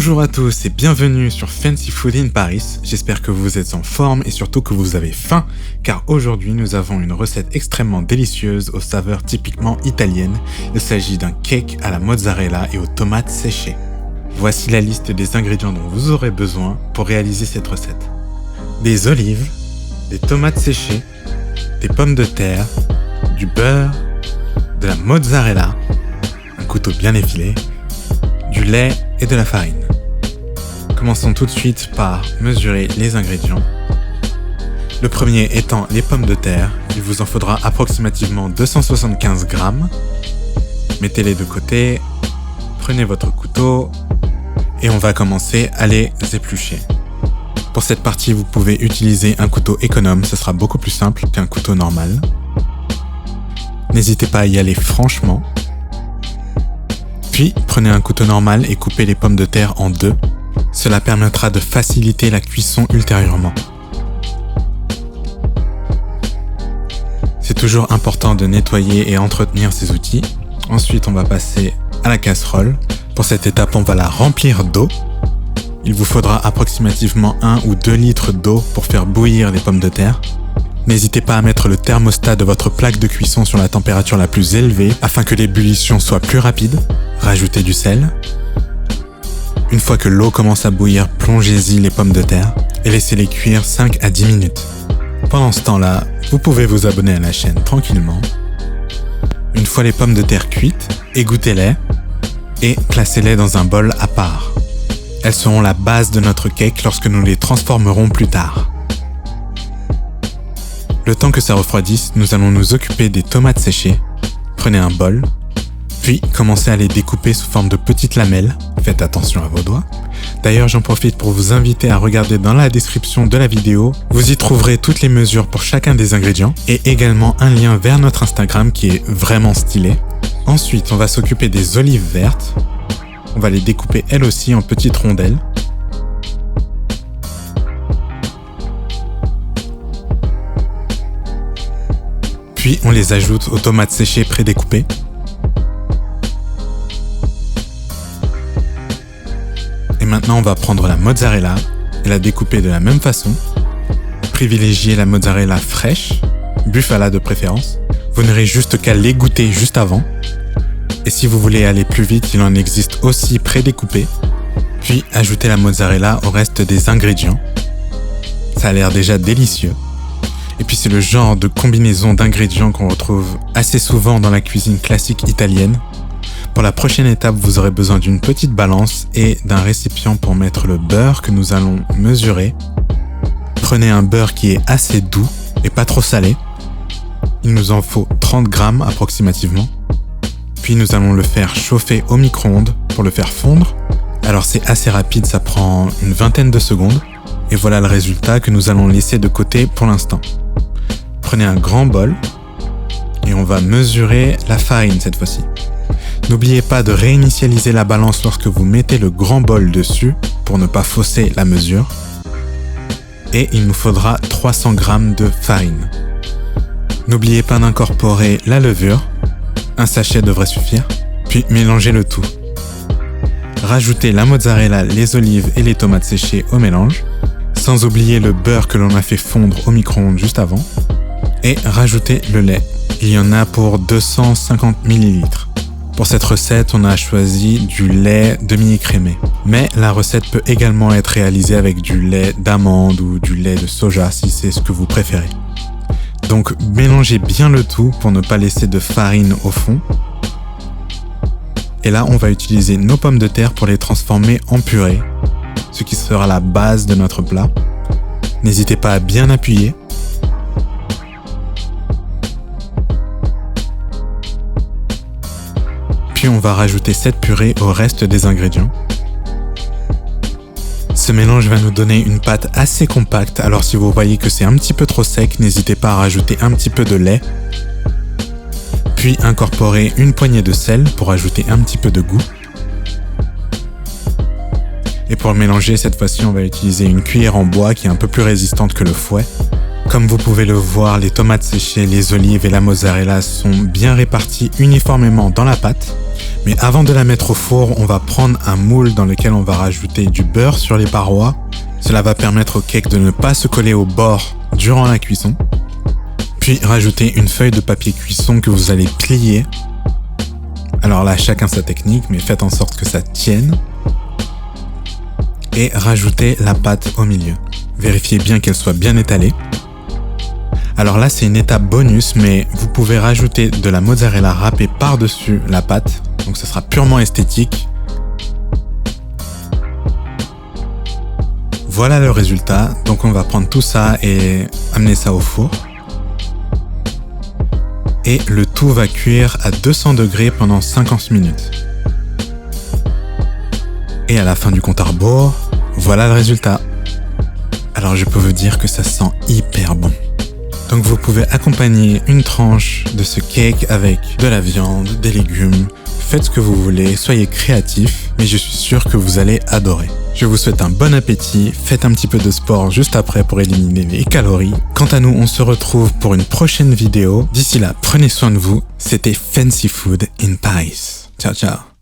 Bonjour à tous et bienvenue sur Fancy Food in Paris. J'espère que vous êtes en forme et surtout que vous avez faim, car aujourd'hui nous avons une recette extrêmement délicieuse aux saveurs typiquement italiennes. Il s'agit d'un cake à la mozzarella et aux tomates séchées. Voici la liste des ingrédients dont vous aurez besoin pour réaliser cette recette. Des olives, des tomates séchées, des pommes de terre, du beurre, de la mozzarella, un couteau bien effilé, du lait et de la farine. Commençons tout de suite par mesurer les ingrédients. Le premier étant les pommes de terre, il vous en faudra approximativement 275 grammes. Mettez-les de côté, prenez votre couteau et on va commencer à les éplucher. Pour cette partie, vous pouvez utiliser un couteau économe, ce sera beaucoup plus simple qu'un couteau normal. N'hésitez pas à y aller franchement. Puis, prenez un couteau normal et coupez les pommes de terre en deux. Cela permettra de faciliter la cuisson ultérieurement. C'est toujours important de nettoyer et entretenir ces outils. Ensuite, on va passer à la casserole. Pour cette étape, on va la remplir d'eau. Il vous faudra approximativement 1 ou 2 litres d'eau pour faire bouillir les pommes de terre. N'hésitez pas à mettre le thermostat de votre plaque de cuisson sur la température la plus élevée afin que l'ébullition soit plus rapide. Rajoutez du sel. Une fois que l'eau commence à bouillir, plongez-y les pommes de terre et laissez-les cuire 5 à 10 minutes. Pendant ce temps-là, vous pouvez vous abonner à la chaîne tranquillement. Une fois les pommes de terre cuites, égouttez-les et placez-les dans un bol à part. Elles seront la base de notre cake lorsque nous les transformerons plus tard. Le temps que ça refroidisse, nous allons nous occuper des tomates séchées. Prenez un bol, puis commencez à les découper sous forme de petites lamelles. Faites attention à vos doigts. D'ailleurs, j'en profite pour vous inviter à regarder dans la description de la vidéo. Vous y trouverez toutes les mesures pour chacun des ingrédients et également un lien vers notre Instagram qui est vraiment stylé. Ensuite, on va s'occuper des olives vertes. On va les découper elles aussi en petites rondelles. Puis on les ajoute aux tomates séchées prédécoupées. Et maintenant on va prendre la mozzarella et la découper de la même façon. Privilégiez la mozzarella fraîche, Bufala de préférence. Vous n'aurez juste qu'à l'égoutter juste avant. Et si vous voulez aller plus vite, il en existe aussi prédécoupé. Puis ajoutez la mozzarella au reste des ingrédients. Ça a l'air déjà délicieux. Et puis c'est le genre de combinaison d'ingrédients qu'on retrouve assez souvent dans la cuisine classique italienne. Pour la prochaine étape, vous aurez besoin d'une petite balance et d'un récipient pour mettre le beurre que nous allons mesurer. Prenez un beurre qui est assez doux et pas trop salé. Il nous en faut 30 grammes approximativement. Puis nous allons le faire chauffer au micro-ondes pour le faire fondre. Alors c'est assez rapide, ça prend une vingtaine de secondes. Et voilà le résultat que nous allons laisser de côté pour l'instant. Prenez un grand bol et on va mesurer la farine cette fois-ci. N'oubliez pas de réinitialiser la balance lorsque vous mettez le grand bol dessus pour ne pas fausser la mesure. Et il nous faudra 300 g de farine. N'oubliez pas d'incorporer la levure. Un sachet devrait suffire. Puis mélangez le tout. Rajoutez la mozzarella, les olives et les tomates séchées au mélange. Sans oublier le beurre que l'on a fait fondre au micro-ondes juste avant. Et rajoutez le lait. Il y en a pour 250 ml. Pour cette recette, on a choisi du lait demi-écrémé. Mais la recette peut également être réalisée avec du lait d'amande ou du lait de soja si c'est ce que vous préférez. Donc mélangez bien le tout pour ne pas laisser de farine au fond. Et là, on va utiliser nos pommes de terre pour les transformer en purée, ce qui sera la base de notre plat. N'hésitez pas à bien appuyer. Puis on va rajouter cette purée au reste des ingrédients. Ce mélange va nous donner une pâte assez compacte, alors si vous voyez que c'est un petit peu trop sec, n'hésitez pas à rajouter un petit peu de lait. Puis incorporer une poignée de sel pour ajouter un petit peu de goût. Et pour le mélanger, cette fois-ci, on va utiliser une cuillère en bois qui est un peu plus résistante que le fouet. Comme vous pouvez le voir, les tomates séchées, les olives et la mozzarella sont bien réparties uniformément dans la pâte. Mais avant de la mettre au four, on va prendre un moule dans lequel on va rajouter du beurre sur les parois. Cela va permettre au cake de ne pas se coller au bord durant la cuisson. Puis rajouter une feuille de papier cuisson que vous allez plier. Alors là, chacun sa technique, mais faites en sorte que ça tienne. Et rajouter la pâte au milieu. Vérifiez bien qu'elle soit bien étalée. Alors là, c'est une étape bonus, mais vous pouvez rajouter de la mozzarella râpée par-dessus la pâte. Donc ce sera purement esthétique. Voilà le résultat. Donc on va prendre tout ça et amener ça au four. Et le tout va cuire à 200 degrés pendant 50 minutes. Et à la fin du compte à rebours, voilà le résultat. Alors je peux vous dire que ça sent hyper bon. Donc vous pouvez accompagner une tranche de ce cake avec de la viande, des légumes. Faites ce que vous voulez, soyez créatifs, mais je suis sûr que vous allez adorer. Je vous souhaite un bon appétit, faites un petit peu de sport juste après pour éliminer les calories. Quant à nous, on se retrouve pour une prochaine vidéo. D'ici là, prenez soin de vous. C'était Fancy Food in Paris. Ciao, ciao.